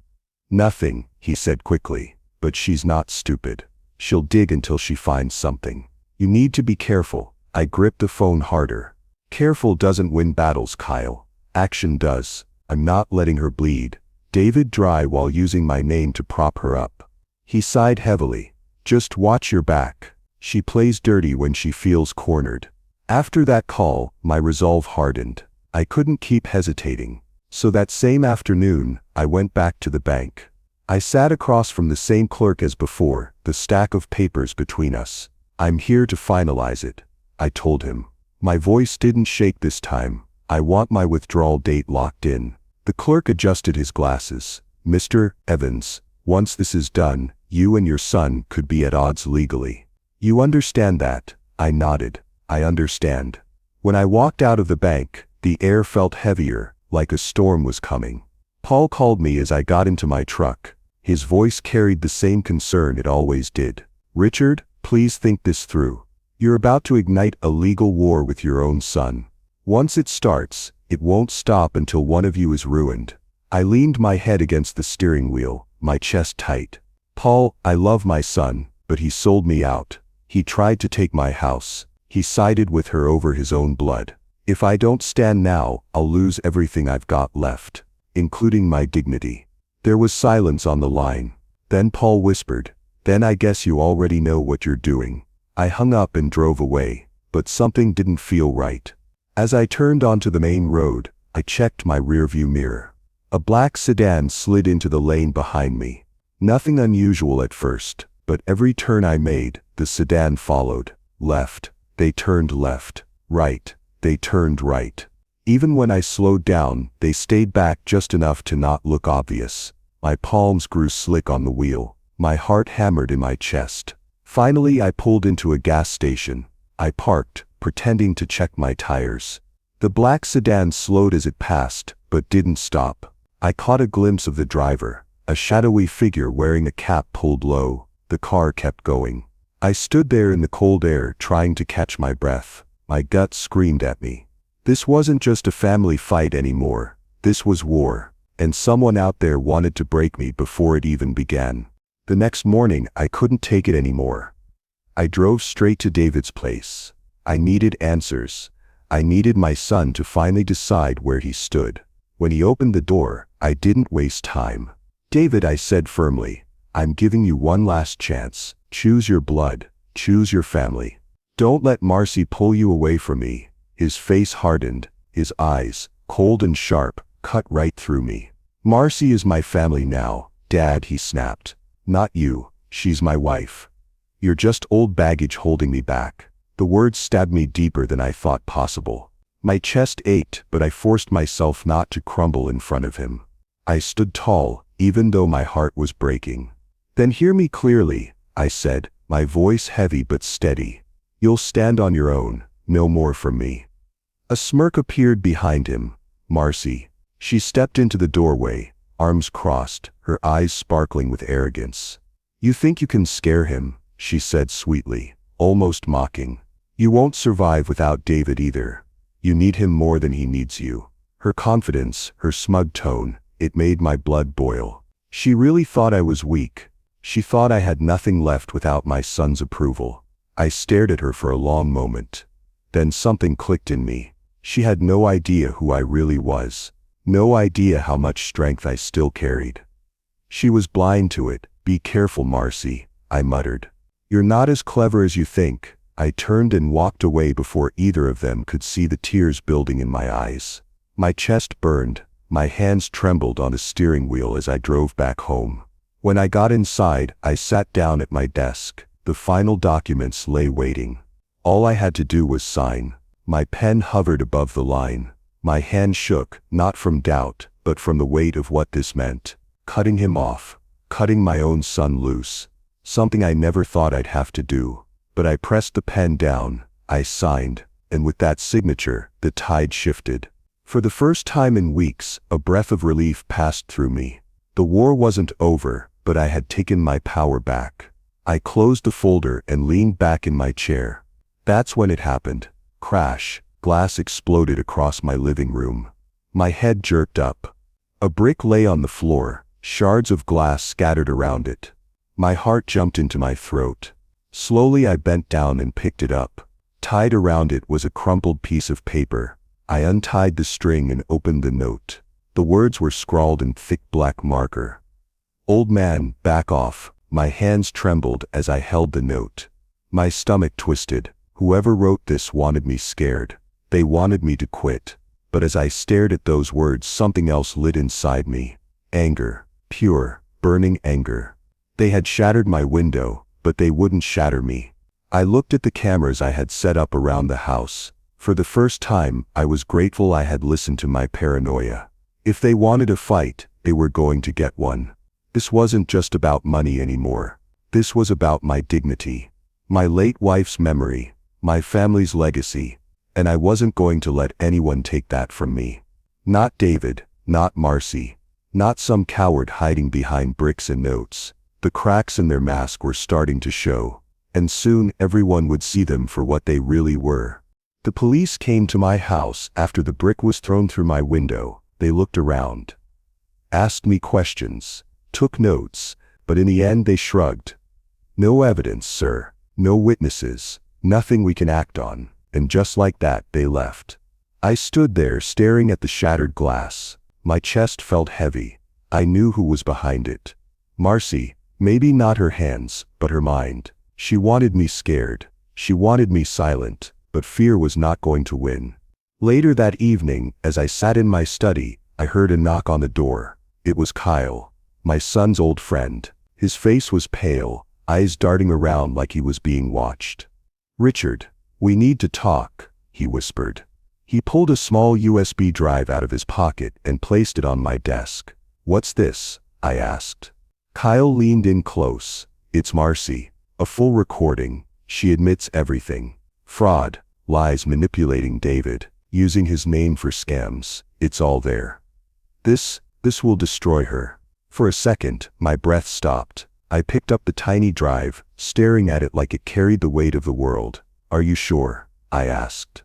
"Nothing," he said quickly, "but she's not stupid. She'll dig until she finds something. You need to be careful." I gripped the phone harder. "Careful doesn't win battles, Kyle. Action does. I'm not letting her bleed." David dry while using my name to prop her up. He sighed heavily. "Just watch your back. She plays dirty when she feels cornered." After that call, my resolve hardened. I couldn't keep hesitating. So that same afternoon, I went back to the bank. I sat across from the same clerk as before, the stack of papers between us. "I'm here to finalize it," I told him. My voice didn't shake this time. "I want my withdrawal date locked in." The clerk adjusted his glasses. "Mr. Evans, once this is done, you and your son could be at odds legally. You understand that?" I nodded. "I understand." When I walked out of the bank, the air felt heavier, like a storm was coming. Paul called me as I got into my truck. His voice carried the same concern it always did. "Richard, please think this through. You're about to ignite a legal war with your own son. Once it starts, it won't stop until one of you is ruined." I leaned my head against the steering wheel, my chest tight. "Paul, I love my son, but he sold me out. He tried to take my house. He sided with her over his own blood. If I don't stand now, I'll lose everything I've got left, including my dignity." There was silence on the line. Then Paul whispered, "Then I guess you already know what you're doing." I hung up and drove away, but something didn't feel right. As I turned onto the main road, I checked my rearview mirror. A black sedan slid into the lane behind me. Nothing unusual at first, but every turn I made, the sedan followed. Left. They turned left. Right. they turned right. Even when I slowed down, they stayed back just enough to not look obvious. My palms grew slick on the wheel. My heart hammered in my chest. Finally, I pulled into a gas station. I parked, pretending to check my tires. The black sedan slowed as it passed, but didn't stop. I caught a glimpse of the driver, a shadowy figure wearing a cap pulled low. The car kept going. I stood there in the cold air, trying to catch my breath. My gut screamed at me. This wasn't just a family fight anymore. This was war, and someone out there wanted to break me before it even began. The next morning, I couldn't take it anymore. I drove straight to David's place. I needed answers. I needed my son to finally decide where he stood. When he opened the door, I didn't waste time. "David," I said firmly, "I'm giving you one last chance. Choose your blood. Choose your family. Don't let Marcy pull you away from me." His face hardened. His eyes, cold and sharp, cut right through me. "Marcy is my family now, Dad," he snapped. "Not you. She's my wife. You're just old baggage holding me back." The words stabbed me deeper than I thought possible. My chest ached, but I forced myself not to crumble in front of him. I stood tall, even though my heart was breaking. "Then hear me clearly," I said, my voice heavy but steady. "You'll stand on your own, no more from me." A smirk appeared behind him. "Marcy." She stepped into the doorway, arms crossed, her eyes sparkling with arrogance. "You think you can scare him," she said sweetly, almost mocking. "You won't survive without David either. You need him more than he needs you." Her confidence, her smug tone, it made my blood boil. She really thought I was weak. She thought I had nothing left without my son's approval. I stared at her for a long moment. Then something clicked in me. She had no idea who I really was. No idea how much strength I still carried. She was blind to it. "Be careful, Marcy," I muttered. "You're not as clever as you think." I turned and walked away before either of them could see the tears building in my eyes. My chest burned. My hands trembled on the steering wheel as I drove back home. When I got inside, I sat down at my desk. The final documents lay waiting. All I had to do was sign. My pen hovered above the line. My hand shook, not from doubt, but from the weight of what this meant. Cutting him off. Cutting my own son loose. Something I never thought I'd have to do. But I pressed the pen down. I signed. And with that signature, the tide shifted. For the first time in weeks, a breath of relief passed through me. The war wasn't over, but I had taken my power back. I closed the folder and leaned back in my chair. That's when it happened. Crash. Glass exploded across my living room. My head jerked up. A brick lay on the floor, shards of glass scattered around it. My heart jumped into my throat. Slowly I bent down and picked it up. Tied around it was a crumpled piece of paper. I untied the string and opened the note. The words were scrawled in thick black marker. "Old man, back off." My hands trembled as I held the note. My stomach twisted. Whoever wrote this wanted me scared. They wanted me to quit. But as I stared at those words, something else lit inside me. Anger. Pure, burning anger. They had shattered my window, but they wouldn't shatter me. I looked at the cameras I had set up around the house. For the first time, I was grateful I had listened to my paranoia. If they wanted a fight, they were going to get one. This wasn't just about money anymore. This was about my dignity, my late wife's memory, my family's legacy, and I wasn't going to let anyone take that from me. Not David, not Marcy, not some coward hiding behind bricks and notes. The cracks in their mask were starting to show, and soon everyone would see them for what they really were. The police came to my house after the brick was thrown through my window. They looked around, asked me questions, took notes, but in the end they shrugged. "No evidence, sir. No witnesses. Nothing we can act on." And just like that, they left. I stood there staring at the shattered glass. My chest felt heavy. I knew who was behind it. Marcy, maybe not her hands, but her mind. She wanted me scared. She wanted me silent, but fear was not going to win. Later that evening, as I sat in my study, I heard a knock on the door. It was Kyle, my son's old friend. His face was pale, eyes darting around like he was being watched. "Richard, we need to talk," he whispered. He pulled a small USB drive out of his pocket and placed it on my desk. "What's this?" I asked. Kyle leaned in close. "It's Marcy. A full recording. She admits everything. Fraud, lies, manipulating David, using his name for scams. It's all there. This will destroy her." For a second, my breath stopped. I picked up the tiny drive, staring at it like it carried the weight of the world. "Are you sure?" I asked.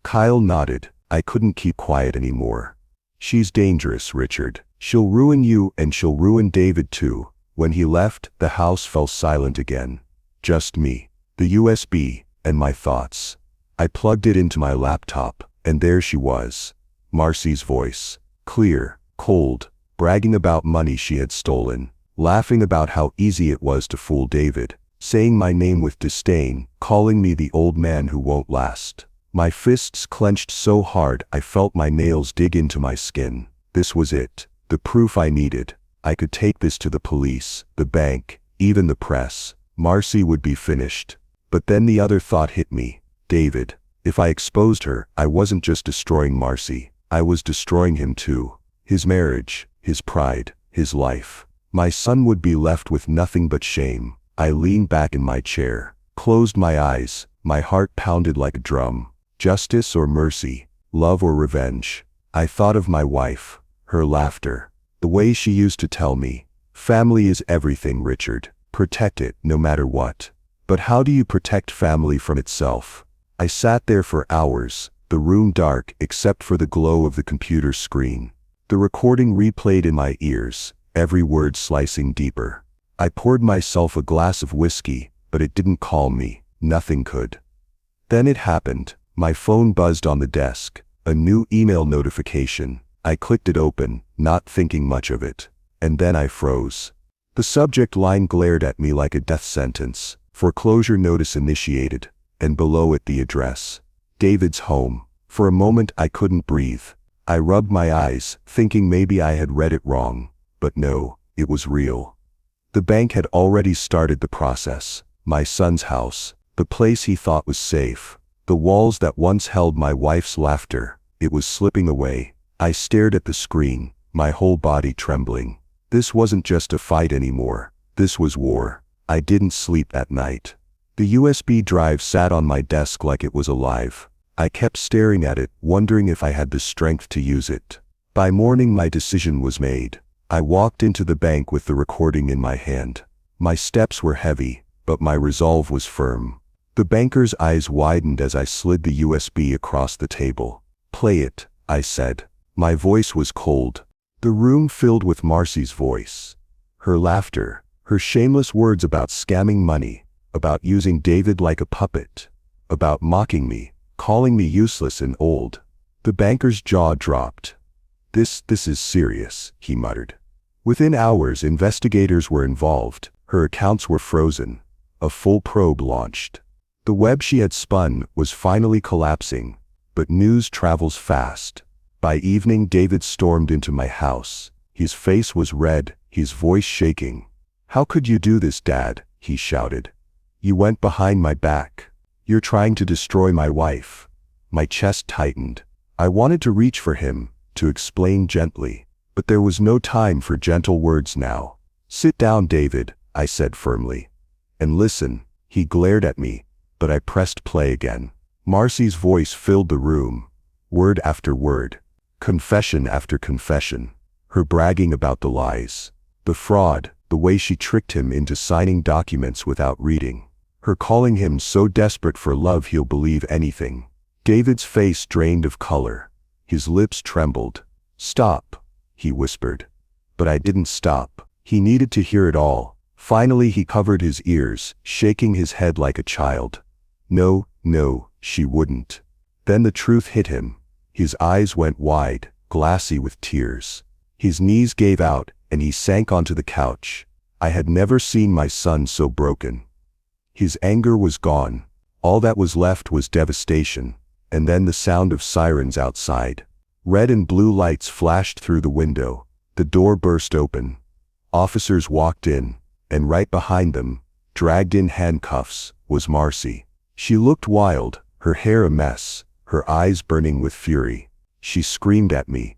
Kyle nodded. I couldn't keep quiet anymore. "She's dangerous, Richard. She'll ruin you and she'll ruin David too." When he left, the house fell silent again. Just me, the USB, and my thoughts. I plugged it into my laptop, and there she was. Marcy's voice. Clear, cold, bragging about money she had stolen, laughing about how easy it was to fool David, saying my name with disdain, calling me the old man who won't last. My fists clenched so hard I felt my nails dig into my skin. This was it, the proof I needed. I could take this to the police, the bank, even the press. Marcy would be finished. But then the other thought hit me. David. If I exposed her, I wasn't just destroying Marcy. I was destroying him too. His marriage, his pride, his life. My son would be left with nothing but shame. I leaned back in my chair, closed my eyes, my heart pounded like a drum. Justice or mercy, love or revenge. I thought of my wife, her laughter, the way she used to tell me, "Family is everything, Richard. Protect it, no matter what." But how do you protect family from itself? I sat there for hours, the room dark except for the glow of the computer screen. The recording replayed in my ears, every word slicing deeper. I poured myself a glass of whiskey, but it didn't calm me. Nothing could. Then it happened. My phone buzzed on the desk, a new email notification. I clicked it open, not thinking much of it. And then I froze. The subject line glared at me like a death sentence. Foreclosure notice initiated, and below it the address. David's home. For a moment I couldn't breathe. I rubbed my eyes, thinking maybe I had read it wrong. But no, it was real. The bank had already started the process. My son's house, the place he thought was safe, the walls that once held my wife's laughter, it was slipping away. I stared at the screen, my whole body trembling. This wasn't just a fight anymore. This was war. I didn't sleep that night. The USB drive sat on my desk like it was alive. I kept staring at it, wondering if I had the strength to use it. By morning my decision was made. I walked into the bank with the recording in my hand. My steps were heavy, but my resolve was firm. The banker's eyes widened as I slid the USB across the table. "Play it," I said. My voice was cold. The room filled with Marcy's voice. Her laughter, her shameless words about scamming money, about using David like a puppet, about mocking me, calling me useless and old. The banker's jaw dropped. This is serious," he muttered. Within hours, investigators were involved. Her accounts were frozen. A full probe launched. The web she had spun was finally collapsing, but news travels fast. By evening, David stormed into my house. His face was red, his voice shaking. "How could you do this, Dad?" he shouted. "You went behind my back. You're trying to destroy my wife." My chest tightened. I wanted to reach for him, to explain gently, but there was no time for gentle words now. "Sit down, David," I said firmly. "And listen." He glared at me, but I pressed play again. Marcy's voice filled the room, word after word, confession after confession. Her bragging about the lies, the fraud, the way she tricked him into signing documents without reading. Her calling him so desperate for love he'll believe anything. David's face drained of color. His lips trembled. "Stop," he whispered. But I didn't stop. He needed to hear it all. Finally he covered his ears, shaking his head like a child. No, she wouldn't. Then the truth hit him. His eyes went wide, glassy with tears. His knees gave out, and he sank onto the couch. I had never seen my son so broken. His anger was gone. All that was left was devastation. And then the sound of sirens outside. Red and blue lights flashed through the window. The door burst open. Officers walked in, and right behind them, dragged in handcuffs, was Marcy. She looked wild, her hair a mess, her eyes burning with fury. She screamed at me.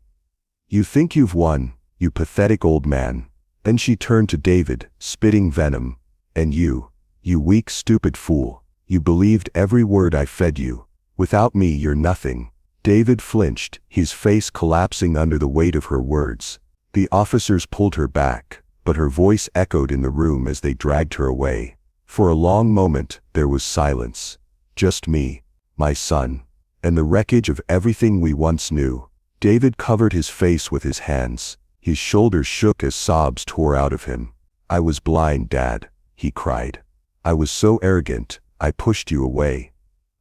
"You think you've won, you pathetic old man." Then she turned to David, spitting venom. "And you weak stupid fool, you believed every word I fed you. Without me you're nothing." David flinched, his face collapsing under the weight of her words. The officers pulled her back, but her voice echoed in the room as they dragged her away. For a long moment, there was silence. Just me, my son, and the wreckage of everything we once knew. David covered his face with his hands. His shoulders shook as sobs tore out of him. "I was blind, Dad," he cried. "I was so arrogant, I pushed you away.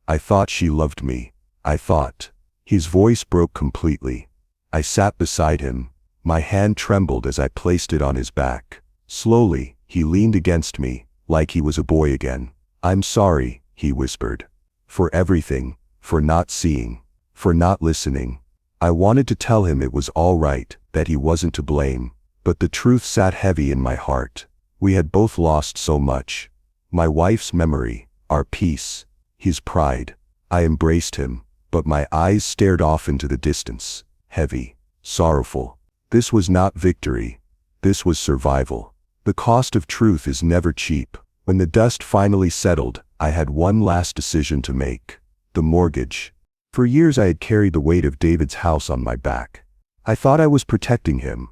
I thought she loved me. I thought." His voice broke completely. I sat beside him. My hand trembled as I placed it on his back. Slowly, he leaned against me, like he was a boy again. "I'm sorry," he whispered. "For everything, for not seeing, for not listening." I wanted to tell him it was all right, that he wasn't to blame, but the truth sat heavy in my heart. We had both lost so much. My wife's memory, our peace, his pride. I embraced him, but my eyes stared off into the distance, heavy, sorrowful. This was not victory. This was survival. The cost of truth is never cheap. When the dust finally settled, I had one last decision to make. The mortgage. For years I had carried the weight of David's house on my back. I thought I was protecting him.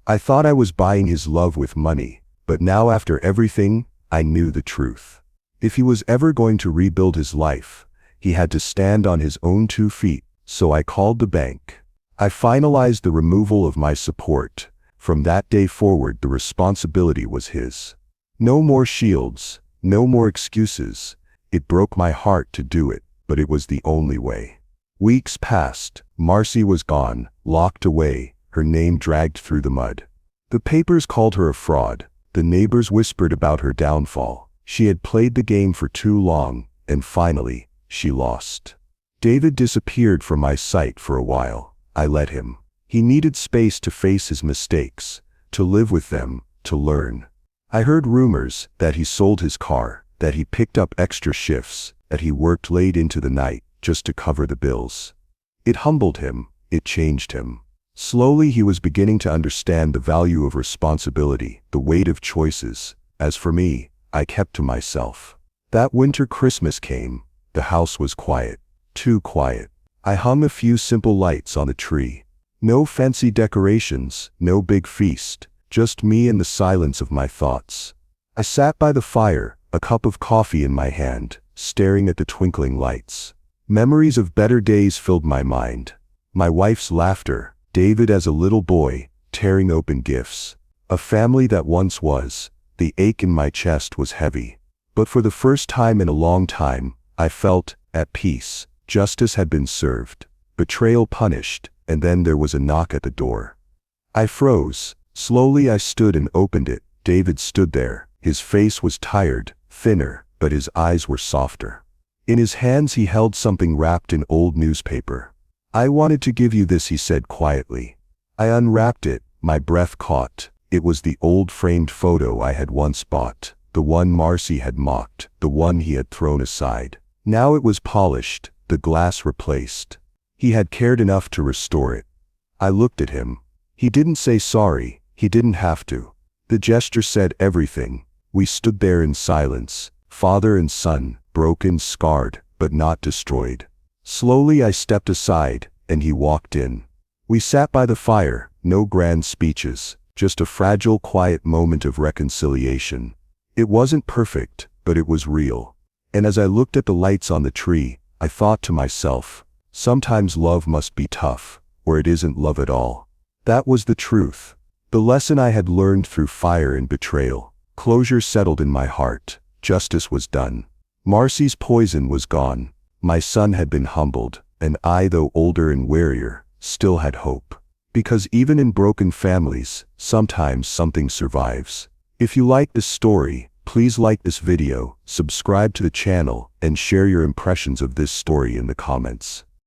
I thought I was buying his love with money, but now after everything, I knew the truth. If he was ever going to rebuild his life, he had to stand on his own 2 feet, so I called the bank. I finalized the removal of my support. From that day forward, the responsibility was his. No more shields, no more excuses. It broke my heart to do it, but it was the only way. Weeks passed. Marcy was gone, locked away, her name dragged through the mud. The papers called her a fraud. The neighbors whispered about her downfall. She had played the game for too long, and finally, she lost. David disappeared from my sight for a while. I let him. He needed space to face his mistakes, to live with them, to learn. I heard rumors that he sold his car, that he picked up extra shifts, that he worked late into the night just to cover the bills. It humbled him, it changed him. Slowly he was beginning to understand the value of responsibility, the weight of choices. As for me, I kept to myself. That winter Christmas came. The house was quiet, too quiet. I hung a few simple lights on the tree. No fancy decorations, no big feast, just me and the silence of my thoughts. I sat by the fire, a cup of coffee in my hand, staring at the twinkling lights. Memories of better days filled my mind. My wife's laughter, David as a little boy, tearing open gifts. A family that once was. The ache in my chest was heavy. But for the first time in a long time, I felt at peace. Justice had been served. Betrayal punished, and then there was a knock at the door. I froze. Slowly I stood and opened it. David stood there. His face was tired, thinner, but his eyes were softer. In his hands he held something wrapped in old newspaper. "I wanted to give you this," he said quietly. I unwrapped it, my breath caught. It was the old framed photo I had once bought, the one Marcy had mocked, the one he had thrown aside. Now it was polished, the glass replaced. He had cared enough to restore it. I looked at him. He didn't say sorry, he didn't have to. The gesture said everything. We stood there in silence, father and son, broken, scarred, but not destroyed. Slowly I stepped aside, and he walked in. We sat by the fire, no grand speeches, just a fragile, quiet moment of reconciliation. It wasn't perfect, but it was real. And as I looked at the lights on the tree, I thought to myself, sometimes love must be tough, or it isn't love at all. That was the truth. The lesson I had learned through fire and betrayal. Closure settled in my heart. Justice was done. Marcy's poison was gone. My son had been humbled, and I, though older and warier, still had hope. Because even in broken families, sometimes something survives. If you like this story, please like this video, subscribe to the channel, and share your impressions of this story in the comments.